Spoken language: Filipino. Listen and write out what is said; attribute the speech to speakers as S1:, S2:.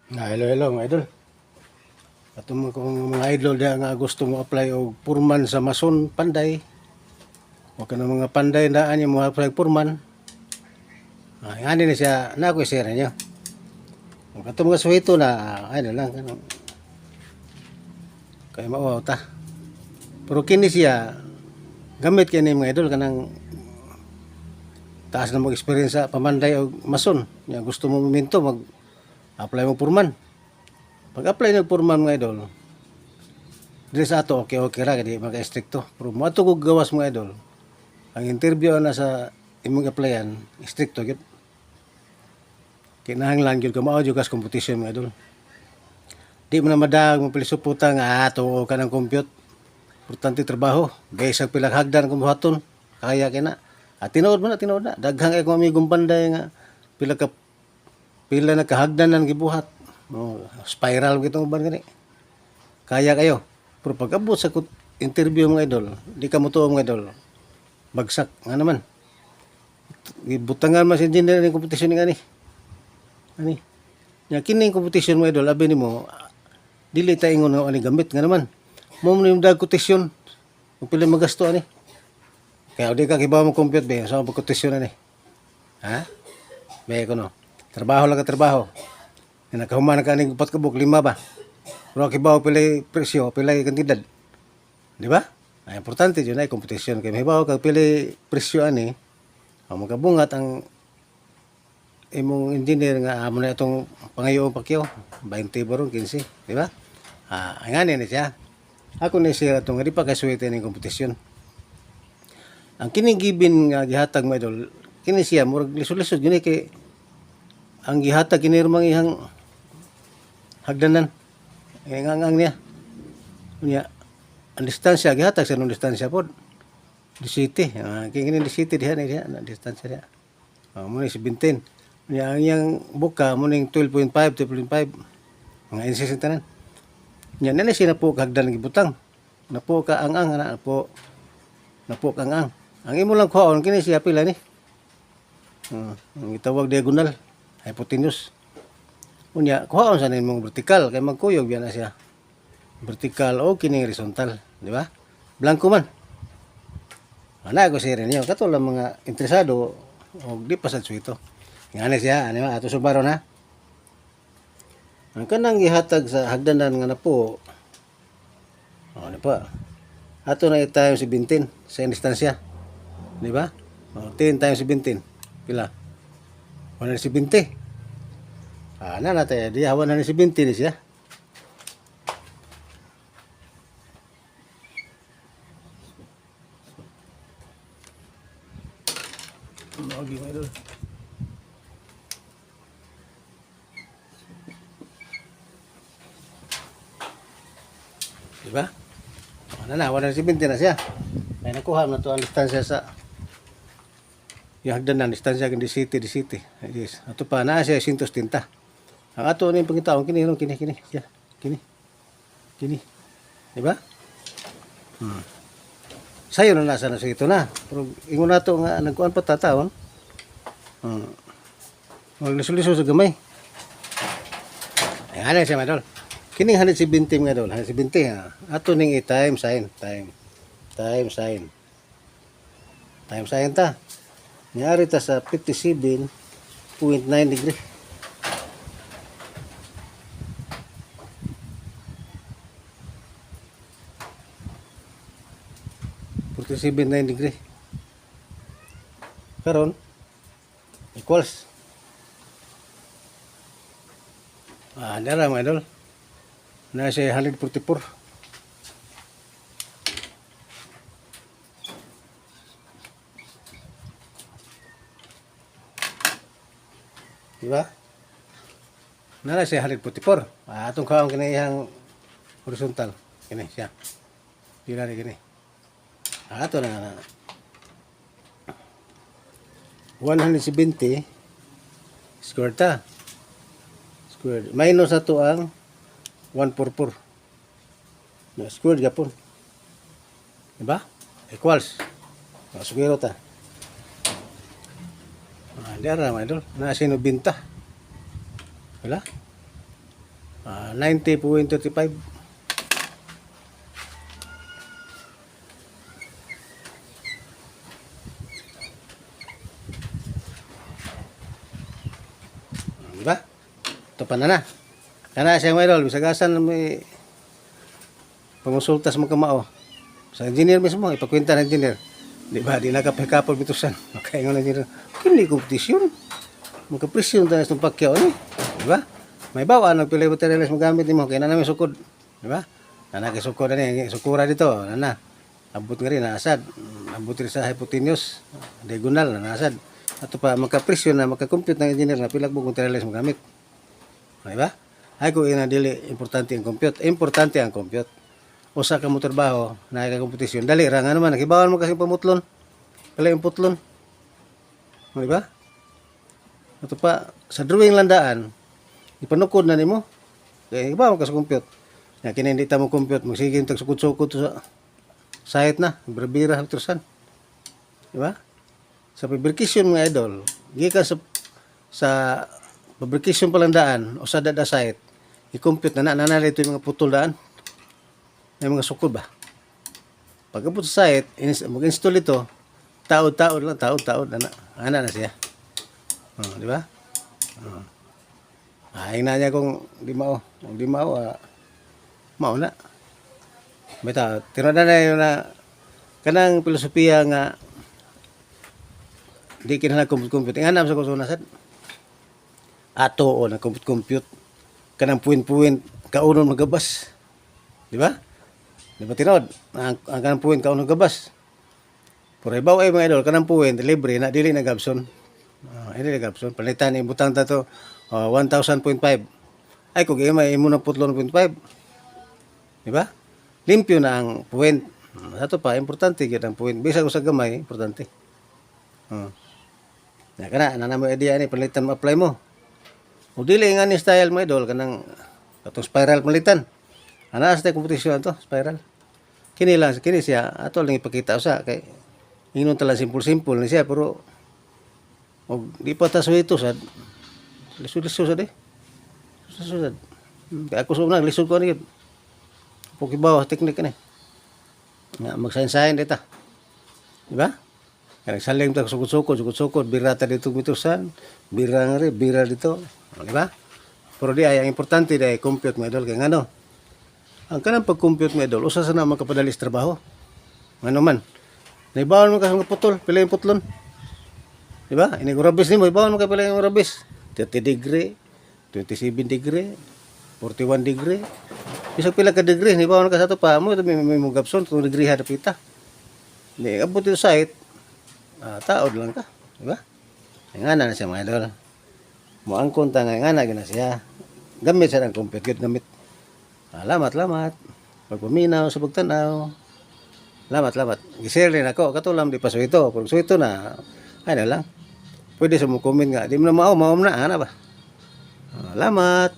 S1: Hello mga idol. Atong mga idol diya nga gusto mo apply og purman sa Mason Panday. O kanang mga Panday na anya mo apply purman. Ani na siya na ko share niya. Ang katong mga suhito na ay na lang kanang kay mao ta. Pero kini siya gamit kini mga idol kanang taas na mo experience sa pamanday og Mason. Nya gusto mo minto mag apply mo purman. Pag-apply ng purman mga idol, dili sa ato okay ra kadi maka-stricto. Pero mo ato kog gawas mga idol. Ang interview na sa imong applyan, stricto gyud. Kinahanglan gyud ka mao jud kas competition mga idol. Di mo na madag mo pilisuputan nga ato ka ng compute. Importante trabaho. Gaysa pila hagdan kung buhaton. Kaya kina. At tinuod na. Daghang ay kung amigong panday nga pila na kahagdanan gibuhat. Spiral gitong uban gani. Kaya kayo. Pero pag abot sa interview mga idol, di ka mo tuong mga idol. Bagsak nga naman. Butangan mas engineering competition nga ni. Ani. Nya kining competition mga idol, abi nimo dili ta ingon nga ani gamit nga naman. Mo man yung dag competition. Kung pila magasto ani. Kaya di ka kibaw mo compute ba sa competition ani. Ha? Be ko no. Trabaho lang ka trabaho. Nakahuman ka ning 4 kabuk 5 ba. Pero kibaw pila presyo, pila kantidad. Di ba? Ay importante yun ay competition kay mahibaw kag pila presyo ani. Ang magabungat ang imong engineer nga amo na itong pangayoong pakyaw 20 baron 15, di ba? Ngani ni siya. Ako ni siya itong di pa kasuwete ning kompetisyon. Ang kining given nga gihatag mo idol, kini siya murag lisod-lisod gini kay ang gihatag kini rumang ihang hagdanan. Ngangang niya. Unya ang distansya gihatag sa nung distansya pod. Di city. Kini di city diha na distansya diha. Mo ni 17. Unya ang yang buka mo ning 12.5, 12.5. Mga insistent tanan. Nya nani sina po hagdan gibutang. Napo ka ang napo ka ang. Ang imo lang kuhaon kini siya pila ni. Ang itawag diagonal, hypotenuse. Unya kuhaon sa nimong vertikal kay magkuyog yan na siya. Vertikal o kining horizontal, di ba? Blanco man. Ana ko share niyo kato lang mga interesado og di pa sad suito. Ngani siya ani ma ato subaro na. Ang kanang gihatag sa hagdanan nga napo. Ano pa? Ato na times 17 sa instansya. Di ba? 10 times 17. Pila? 170. Na tayo. Di hawan na 70 ni siya. Magi mo idol. Di ba? Na 170 na siya. Ay nakuha na to ang distansya sa yung hagdanan distansya kini di city. Yes. Ato pa na siya 130. Ang ato ni pangitaon kini siya. Kini. Di ba? Sayo na nasa na ito na. Pero ingon nato nga nagkuan pa tataon. Maglisuliso sa gamay. Ay ana siya madol. Kining 170 mga dol, 170 ha. Ato ning i-time sign, time sign. Time sign ta. Nyari ta sa 57.9 degree. degree. Karon equals. Dara mga idol. Na siya 144. Diba? Nara siya 144. Atong kaong kini yang horizontal. Kini siya. Dila ni kini. Ato na 170 square ta. Square. Minus ato ang 144. Na square gapon. Diba? Equals. Square ta. Dara mga idol, na sinubinta. Wala? 90.35. Diba? Ito pa na. Kana siya mga idol, bisagasan na may pangonsulta sa mga kamao. Sa engineer mismo, ipakwenta ng engineer. Di ba, di nakapikapol bitusan. Okay, ng engineer, kini kompetisyon. Magkapresyon tayo sa pakyaw ni. Di ba? May bawa, nagpilay materialis magamit ni mo, kaya na namin sukod. Di ba? Nanakisukod na niya, sukura dito, na. Abot nga rin, naasad. Abot rin sa hypotenuse, diagonal, naasad. Ato pa, magkapresyon na, magkakompute ng engineer na pilag mo materialis magamit. Di ba? Ay ko ina dili importante ang compute. Importante ang compute. Usa ka mo trabaho na ka kompetisyon. Dali ra nga naman nakibawan mo kasi pamutlon. Kala yung putlon. Di ba? Ato pa sa drawing landaan ipanukod na nimo. Kaya ibaw ka sa compute. Ya kini hindi ta mo compute magsige tag sukod-sukod sa site na, bira-bira hatusan. Di ba? Sa fabrication mga idol, gikan sa fabrication palandaan o sa dada site i-compute na nanalito yung mga putol daan. May mga sukod ba? Pagkapot sa site, mag-install ito, taod-taod lang, taod-taod, ana na siya. Di ba? Ayang na niya kung di mao. Kung di mao, mao na. Bita, tinada na yun na, kanang filosofiya nga, di kinahanglan compute-compute. Nga naman sa kusunasad. Ato o na compute-compute. Kanang point-point, kaunon magabas. Di ba? Di ba tinod? Ang kanang point, kaunon magabas. Pero ibaw ay mga idol, kanang point, libre na, dili na gabson. Hindi na gabson. Palitan, ibutang tato, 1,000.5. Ay, kung may imo na putlon 0.5. Di ba? Limpyo na ang point. Ato pa, importante yun ang point. Bisa ko sa gamay, importante. Kana, mo idea ni, palitan mo, apply mo. O dili nga ni style mo idol kanang katong spiral palitan. Ana sa kompetisyon to, spiral. Kini lang kini siya ato lang ipakita usa kay inon tala simple ni siya pero og di pa ta suwito sad. Lisod-lisod sad eh. Lisod. Kaya ako sunag lisod ko ni. Pukibaw teknik ni. Nga magsayin-sayin dita. Di ba? Kaya saling ta sukod-sukod, bira ta dito mitusan, bira nga rin, bira dito. Di ba? Pero di ay, ang importante di ay compute mo idol. Kaya nga ang kanang pag-compute mo idol, usa sa na makapadalis trabaho. Ano man. Naibawon mo kasi mga putol, pila yung putlon. Di ba? Inigurabis ni mo, ibawon mo kasi pila yung rabis. 30 degree, 27 degree, 41 degree. Bisag pila ka degree, naibawon ka sa ito pa mo, may mugapson, 2 degree hadapita. Hindi, abot ito site, taod lang ka. Di ba? Nga na siya mga idol. Muangkon ta nga na gina siya. Gamit sa ang compute gamit. Lamat. Pagpaminaw sa pagtanaw. Lamat. Gisir rin ako. Katulam di pa suito. Kung suito na, ay na lang. Pwede sa mo comment nga. Di mo na mao na. Ana ba? Lamat.